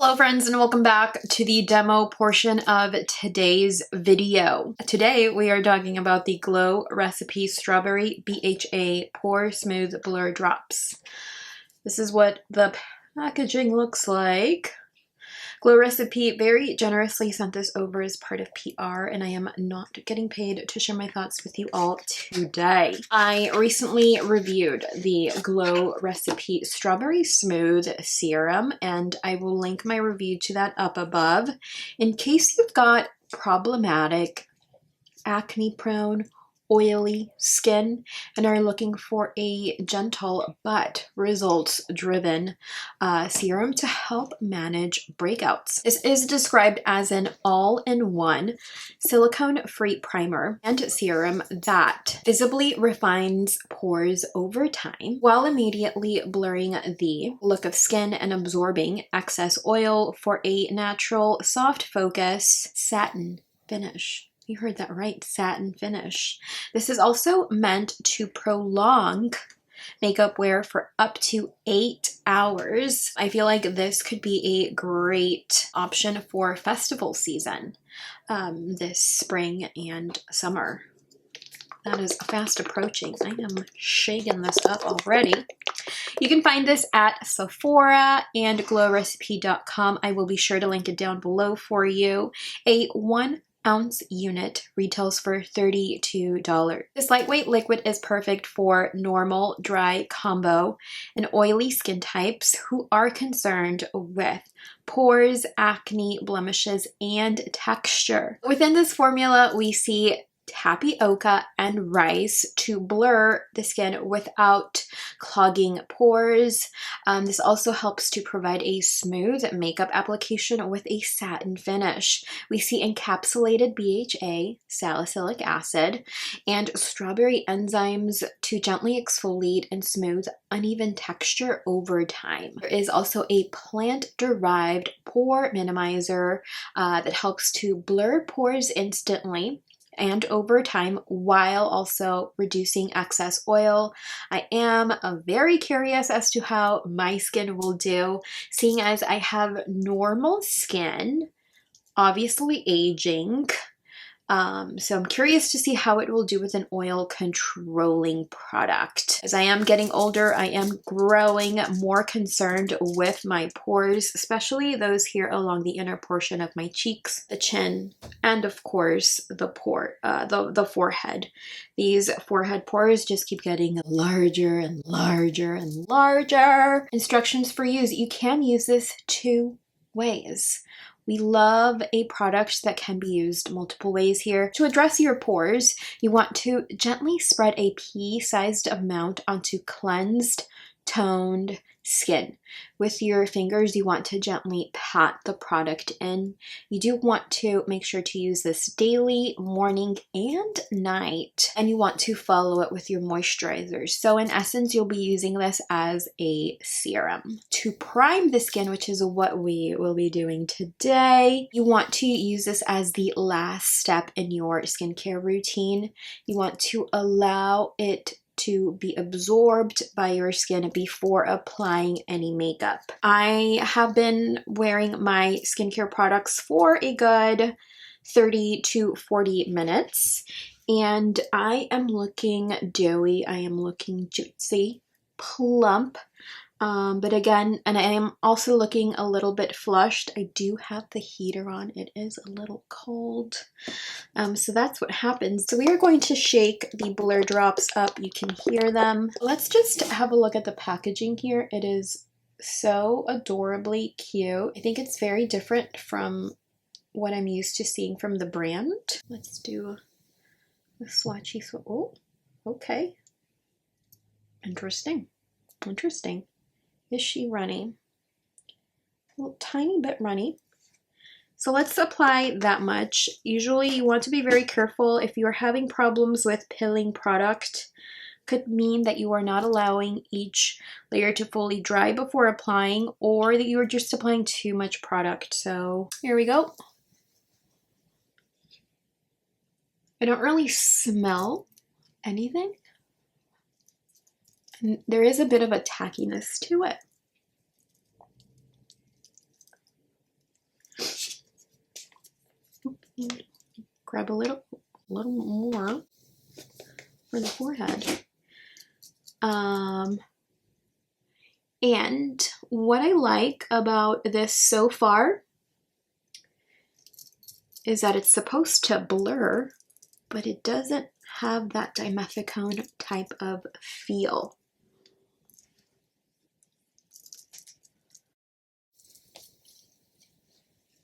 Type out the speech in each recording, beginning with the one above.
Hello friends, and welcome back to the demo portion of today's video. Today we are talking about the Glow Recipe Strawberry BHA Pore-Smooth Blur Drops. This is what the packaging looks like. Glow Recipe very generously sent this over as part of PR, and I am not getting paid to share my thoughts with you all today. I recently reviewed the Glow Recipe Strawberry Smooth Serum, and I will link my review to that up above. In case you've got problematic, acne-prone, oily skin and are looking for a gentle but results-driven serum to help manage breakouts. This is described as an all-in-one silicone-free primer and serum that visibly refines pores over time while immediately blurring the look of skin and absorbing excess oil for a natural, soft focus satin finish. You heard that right, satin finish. This is also meant to prolong makeup wear for up to 8 hours. I feel like this could be a great option for festival season this spring and summer. That is fast approaching. I am shaking this up already. You can find this at Sephora and glowrecipe.com. I will be sure to link it down below for you. A 1-ounce unit retails for $32. This lightweight liquid is perfect for normal, dry, combo, and oily skin types who are concerned with pores, acne, blemishes, and texture. Within this formula, we see tapioca and rice to blur the skin without clogging pores. This also helps to provide a smooth makeup application with a satin finish. We see encapsulated BHA, salicylic acid, and strawberry enzymes to gently exfoliate and smooth uneven texture over time. There is also a plant-derived pore minimizer that helps to blur pores instantly and over time while also reducing excess oil. I am very curious as to how my skin will do, seeing as I have normal skin, obviously aging. So I'm curious to see how it will do with an oil controlling product. As I am getting older, I am growing more concerned with my pores, especially those here along the inner portion of my cheeks, the chin, and of course the forehead. These forehead pores just keep getting larger and larger and larger. Instructions for use. You can use this 2 ways. We love a product that can be used multiple ways here. To address your pores, you want to gently spread a pea-sized amount onto cleansed, toned skin. With your fingers, you want to gently pat the product in. You do want to make sure to use this daily, morning, and night. And you want to follow it with your moisturizers. So in essence, you'll be using this as a serum. To prime the skin, which is what we will be doing today, you want to use this as the last step in your skincare routine. You want to allow it to be absorbed by your skin before applying any makeup. I have been wearing my skincare products for a good 30 to 40 minutes, and I am looking dewy, I am looking juicy, plump, but again, and I am also looking a little bit flushed. I do have the heater on. It is a little cold. So that's what happens. So we are going to shake the blur drops up. You can hear them. Let's just have a look at the packaging here. It is so adorably cute. I think it's very different from what I'm used to seeing from the brand. Let's do a swatchy. Oh, okay. Interesting. Interesting. Is she runny? A little tiny bit runny. So let's apply that much. Usually you want to be very careful if you're having problems with pilling product. Could mean that you are not allowing each layer to fully dry before applying, or that you are just applying too much product. So here we go. I don't really smell anything. And there is a bit of a tackiness to it. And grab a little more for the forehead. And what I like about this so far is that it's supposed to blur, but it doesn't have that dimethicone type of feel.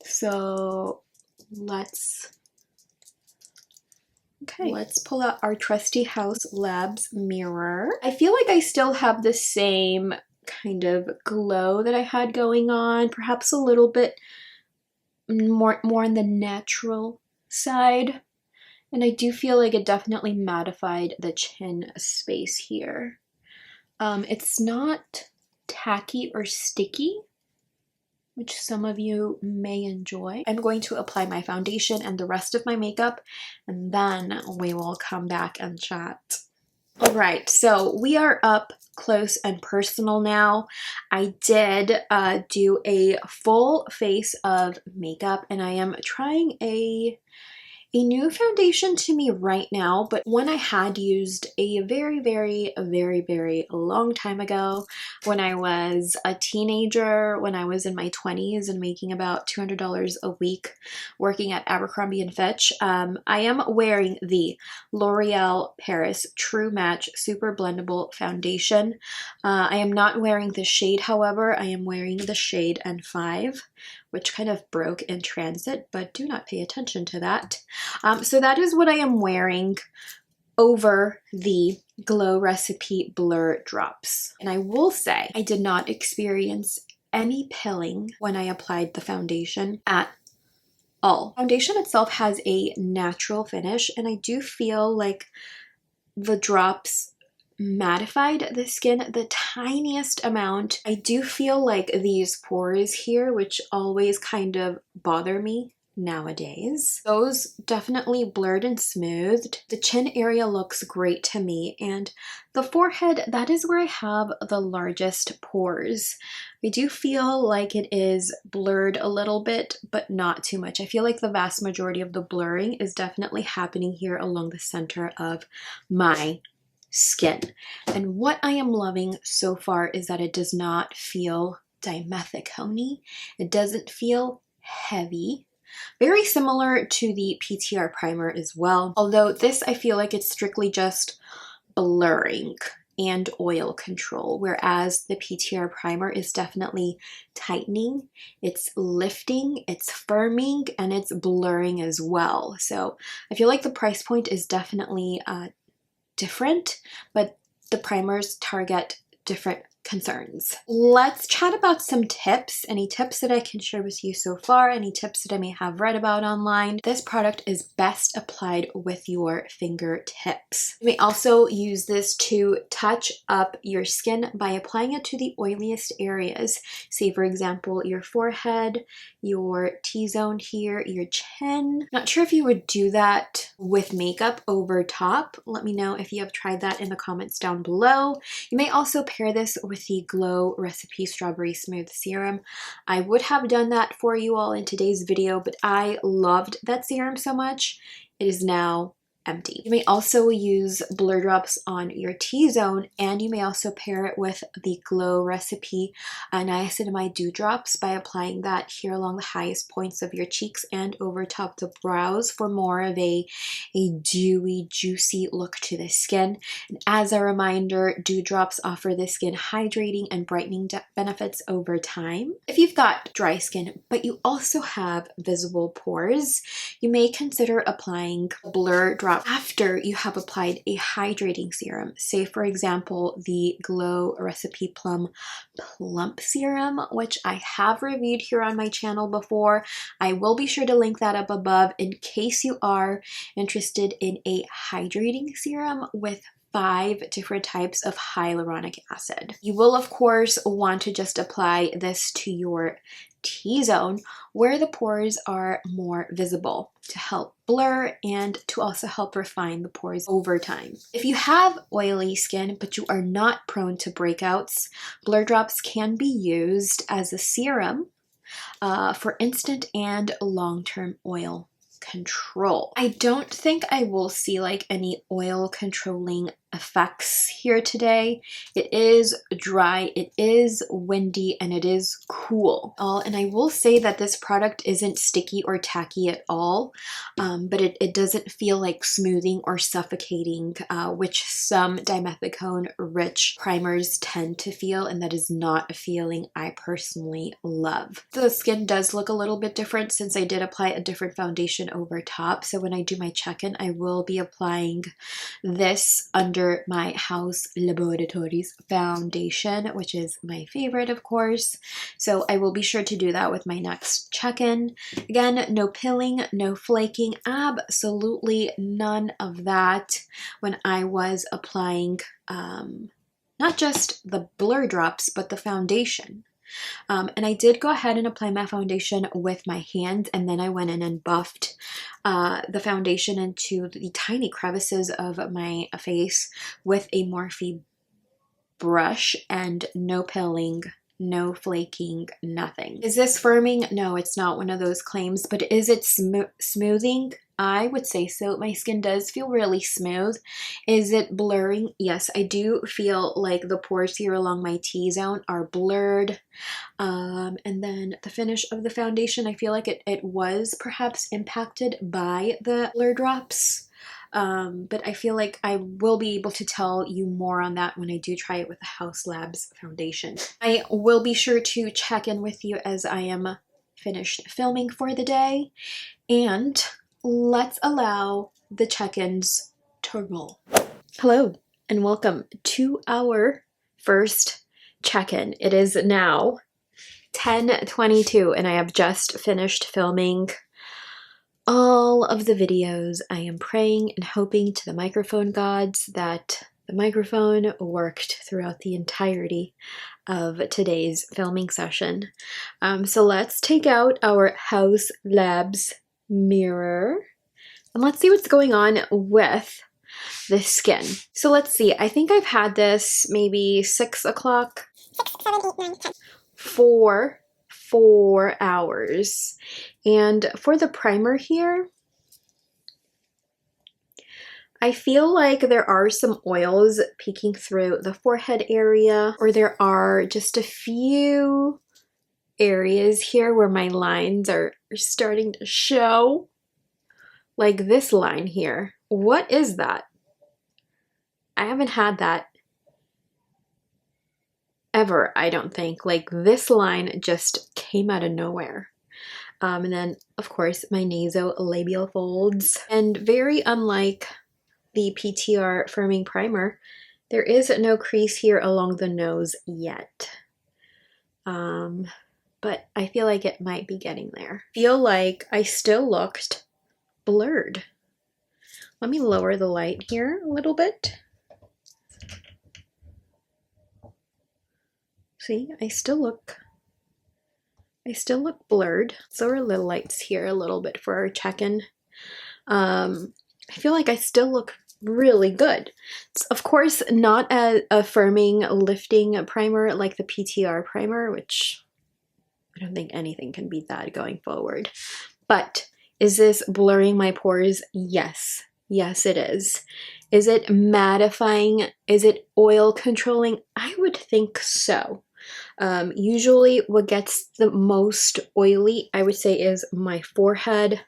So let's pull out our trusty Haus Labs mirror. I feel like I still have the same kind of glow that I had going on, perhaps a little bit more on the natural side. And I do feel like it definitely mattified the chin space here. It's not tacky or sticky, which some of you may enjoy. I'm going to apply my foundation and the rest of my makeup, and then we will come back and chat. All right, so we are up close and personal now. I did do a full face of makeup, and I am trying a new foundation to me right now, but one I had used a very long time ago when I was a teenager, when I was in my 20s and making about $200 a week working at Abercrombie & Fitch. I am wearing the L'Oreal Paris True Match Super Blendable Foundation. I am not wearing the shade, however. I am wearing the shade N5, which kind of broke in transit, but do not pay attention to that. So that is what I am wearing over the Glow Recipe Blur Drops. And I will say I did not experience any pilling when I applied the foundation at all. Foundation itself has a natural finish, and I do feel like the drops mattified the skin the tiniest amount. I do feel like these pores here, which always kind of bother me nowadays, those definitely blurred and smoothed. The chin area looks great to me, and the forehead, that is where I have the largest pores. I do feel like it is blurred a little bit, but not too much. I feel like the vast majority of the blurring is definitely happening here along the center of my skin. And what I am loving so far is that it does not feel dimethicone. It doesn't feel heavy. Very similar to the PTR primer as well, although this I feel like it's strictly just blurring and oil control, whereas the PTR primer is definitely tightening, it's lifting, it's firming, and it's blurring as well. So I feel like the price point is definitely different, but the primers target different concerns. Let's chat about some tips, any tips that I can share with you so far, any tips that I may have read about online. This product is best applied with your fingertips. You may also use this to touch up your skin by applying it to the oiliest areas. Say for example, your forehead, your T-zone here, your chin. Not sure if you would do that with makeup over top. Let me know if you have tried that in the comments down below. You may also pair this with the Glow Recipe Strawberry Smooth Serum. I would have done that for you all in today's video, but I loved that serum so much, it is now empty. You may also use blur drops on your T-zone, and you may also pair it with the Glow Recipe Niacinamide Dew Drops by applying that here along the highest points of your cheeks and over top the brows for more of a dewy, juicy look to the skin. And as a reminder, dew drops offer the skin hydrating and brightening benefits over time. If you've got dry skin, but you also have visible pores, you may consider applying a blur drop after you have applied a hydrating serum. Say for example, the Glow Recipe Plum Plump Serum, which I have reviewed here on my channel before. I will be sure to link that up above in case you are interested in a hydrating serum with 5 different types of hyaluronic acid. You will of course want to just apply this to your T-zone where the pores are more visible to help blur and to also help refine the pores over time. If you have oily skin but you are not prone to breakouts, blur drops can be used as a serum for instant and long-term oil control. I don't think I will see like any oil controlling effects here today. It is dry, it is windy, and it is cool. And I will say that this product isn't sticky or tacky at all, but it doesn't feel like smoothing or suffocating, which some dimethicone rich primers tend to feel, and that is not a feeling I personally love. The skin does look a little bit different since I did apply a different foundation over top. So when I do my check-in, I will be applying this under my Haus Laboratories foundation, which is my favorite, of course. So I will be sure to do that with my next check-in. Again, no pilling, no flaking, absolutely none of that when I was applying not just the blur drops, but the foundation. And I did go ahead and apply my foundation with my hands, and then I went in and buffed the foundation into the tiny crevices of my face with a Morphe brush, and no pilling, no flaking, nothing. Is this firming? No, it's not one of those claims, but is it smoothing? I would say so. My skin does feel really smooth. Is it blurring? Yes, I do feel like the pores here along my T-zone are blurred. And then the finish of the foundation, I feel like it was perhaps impacted by the blur drops. But I feel like I will be able to tell you more on that when I do try it with the Haus Labs foundation. I will be sure to check in with you as I am finished filming for the day, and let's allow the check-ins to roll. Hello and welcome to our first check-in. It is now 10:22 and I have just finished filming all of the videos. I am praying and hoping to the microphone gods that the microphone worked throughout the entirety of today's filming session. So let's take out our Haus Labs mirror and let's see what's going on with the skin. So let's see, I think I've had this maybe 6 o'clock, 6, 7, 8, 9, 10. for 4 hours. And for the primer here, I feel like there are some oils peeking through the forehead area, or there are just a few areas here where my lines are starting to show, like this line here. What is that? I haven't had that ever, I don't think. Like, this line just came out of nowhere. And then, of course, my nasolabial folds. And very unlike the PTR firming primer, there is no crease here along the nose yet. But I feel like it might be getting there. Feel like I still looked blurred. Let me lower the light here a little bit. See, I still look blurred. So are the lights here a little bit for our check-in. I feel like I still look really good. It's of course not a firming, lifting primer like the PTR primer, which I don't think anything can beat that going forward. But is this blurring my pores? Yes. Yes, it is. Is it mattifying? Is it oil controlling? I would think so. Usually what gets the most oily, I would say, is my forehead,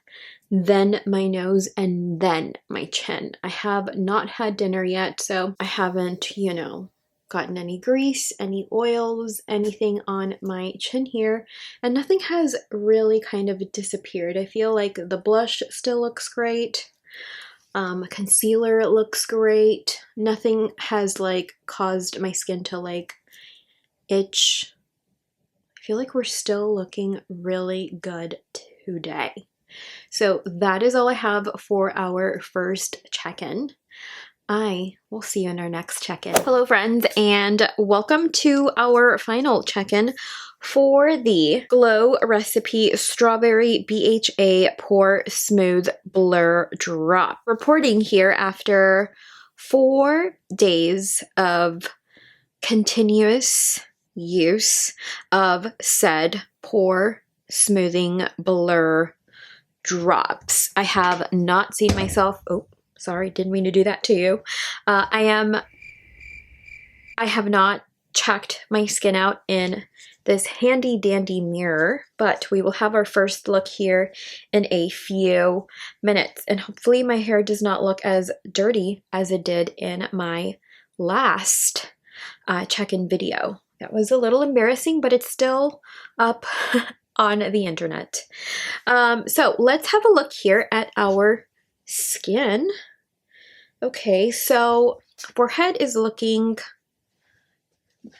then my nose, and then my chin. I have not had dinner yet, so I haven't, you know, gotten any grease, any oils, anything on my chin here, and nothing has really kind of disappeared. I feel like the blush still looks great. Concealer looks great. Nothing has like caused my skin to like itch. I feel like we're still looking really good today. So that is all I have for our first check-in. I will see you in our next check-in. Hello friends, and welcome to our final check-in for the Glow Recipe Strawberry BHA Pore-Smooth Blur Drop. Reporting here after 4 days of continuous use of said pore smoothing blur drops. I have not seen myself, oh, sorry, didn't mean to do that to you. I have not checked my skin out in this handy dandy mirror, but we will have our first look here in a few minutes, and hopefully my hair does not look as dirty as it did in my last check-in video. That was a little embarrassing, but it's still up on the internet. So let's have a look here at our skin. Okay, so forehead is looking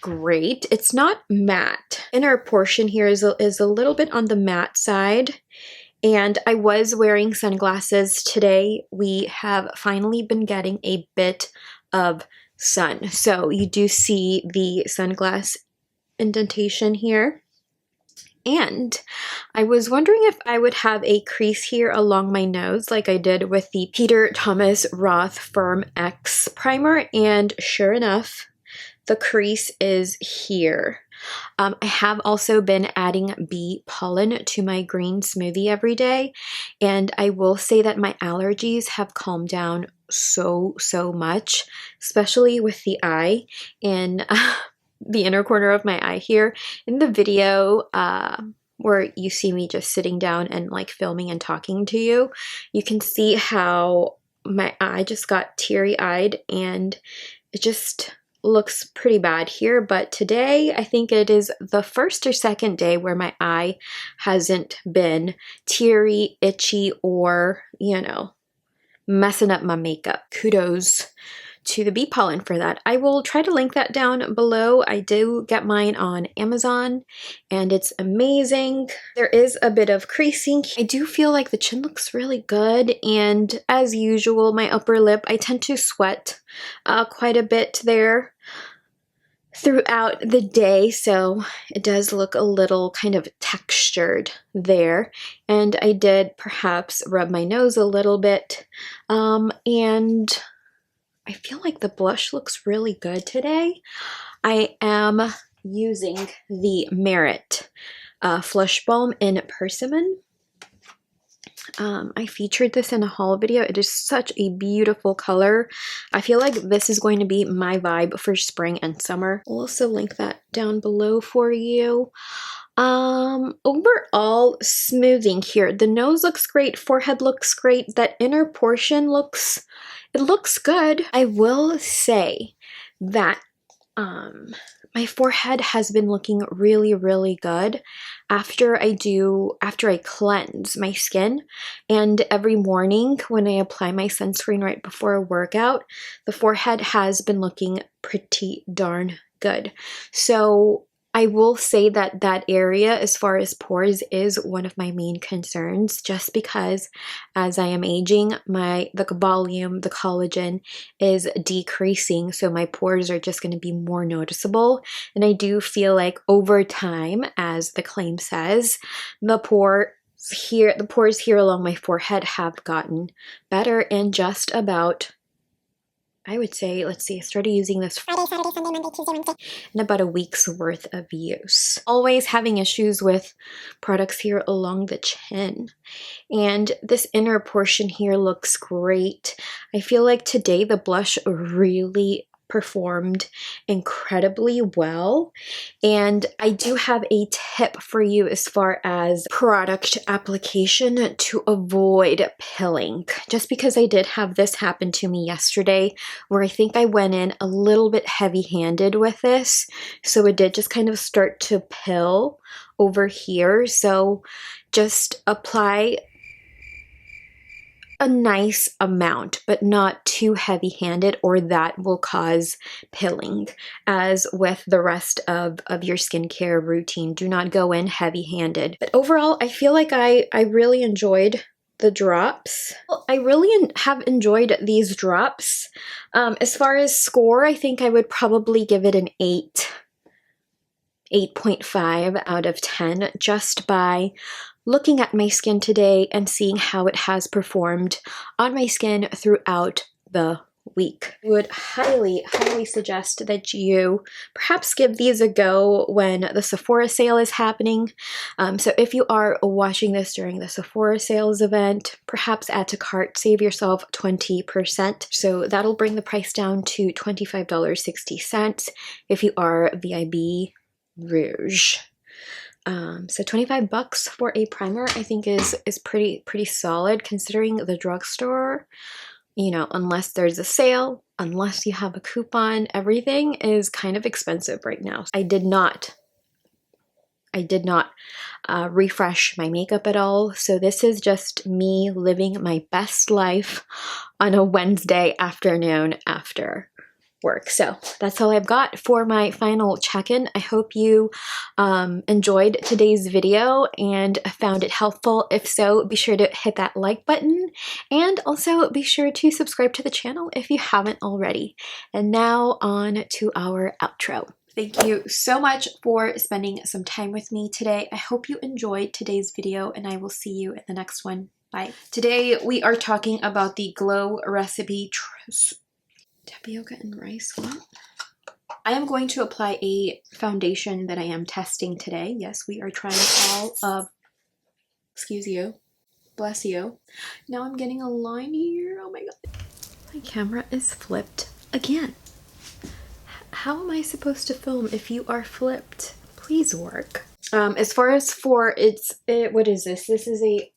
great. It's not matte. Inner portion here is a little bit on the matte side, and I was wearing sunglasses today. We have finally been getting a bit of sun, so you do see the sunglass indentation here. And I was wondering if I would have a crease here along my nose like I did with the Peter Thomas Roth Firm X primer, and sure enough, the crease is here. I have also been adding bee pollen to my green smoothie every day, and I will say that my allergies have calmed down so much, especially with the eye and the inner corner of my eye here. In the video where you see me just sitting down and like filming and talking to you, you can see how my eye just got teary-eyed, and it just looks pretty bad here. But today I think it is the first or second day where my eye hasn't been teary, itchy, or, you know, messing up my makeup. Kudos to the bee pollen for that. I will try to link that down below. I do get mine on Amazon and it's amazing. There is a bit of creasing. I do feel like the chin looks really good, and as usual, my upper lip, I tend to sweat quite a bit there throughout the day, so it does look a little kind of textured there. And I did perhaps rub my nose a little bit, and I feel like the blush looks really good today. I am using the Merit Flush Balm in Persimmon. I featured this in a haul video. It is such a beautiful color. I feel like this is going to be my vibe for spring and summer. I'll also link that down below for you. Overall smoothing here. The nose looks great. Forehead looks great. That inner portion looks good. I will say that my forehead has been looking really good after I cleanse my skin, and every morning when I apply my sunscreen right before a workout, the forehead has been looking pretty darn good. So I will say that that area, as far as pores, is one of my main concerns, just because as I am aging, the volume, the collagen is decreasing, so my pores are just going to be more noticeable. And I do feel like over time, as the claim says, the pores here along my forehead have gotten better, and just about, I would say, let's see, I started using this Friday, Saturday, Sunday, Monday, Tuesday, Wednesday, in about a week's worth of use. Always having issues with products here along the chin. And this inner portion here looks great. I feel like today the blush really performed incredibly well. And I do have a tip for you as far as product application to avoid pilling, just because I did have this happen to me yesterday, where I think I went in a little bit heavy-handed with this, so it did just kind of start to pill over here. So just apply a nice amount, but not too heavy-handed, or that will cause pilling. As with the rest of your skincare routine, do not go in heavy-handed. But overall, I feel like I really enjoyed the drops. I really have enjoyed these drops. As far as score, I think I would probably give it an 8.5 out of 10, just by looking at my skin today and seeing how it has performed on my skin throughout the week. I would highly suggest that you perhaps give these a go when the Sephora sale is happening. So if you are watching this during the Sephora sales event, perhaps add to cart, save yourself 20%. So that'll bring the price down to $25.60 if you are VIB Rouge. So 25 bucks for a primer I think is pretty solid considering the drugstore. You know, unless there's a sale, unless you have a coupon, everything is kind of expensive right now. I did not refresh my makeup at all, so this is just me living my best life on a Wednesday afternoon after work. So that's all I've got for my final check-in. I hope you enjoyed today's video and found it helpful. If so, be sure to hit that like button and also be sure to subscribe to the channel if you haven't already. And now on to our outro. Thank you so much for spending some time with me today. I hope you enjoyed today's video and I will see you in the next one. Bye. Today we are talking about the Glow Recipe Tapioca and rice. What? I am going to apply a foundation that I am testing today. Yes, we are trying all of, excuse you, bless you. Now I'm getting a line here. Oh my god. My camera is flipped again. How am I supposed to film if you are flipped? Please work. As far as for what is this? This is a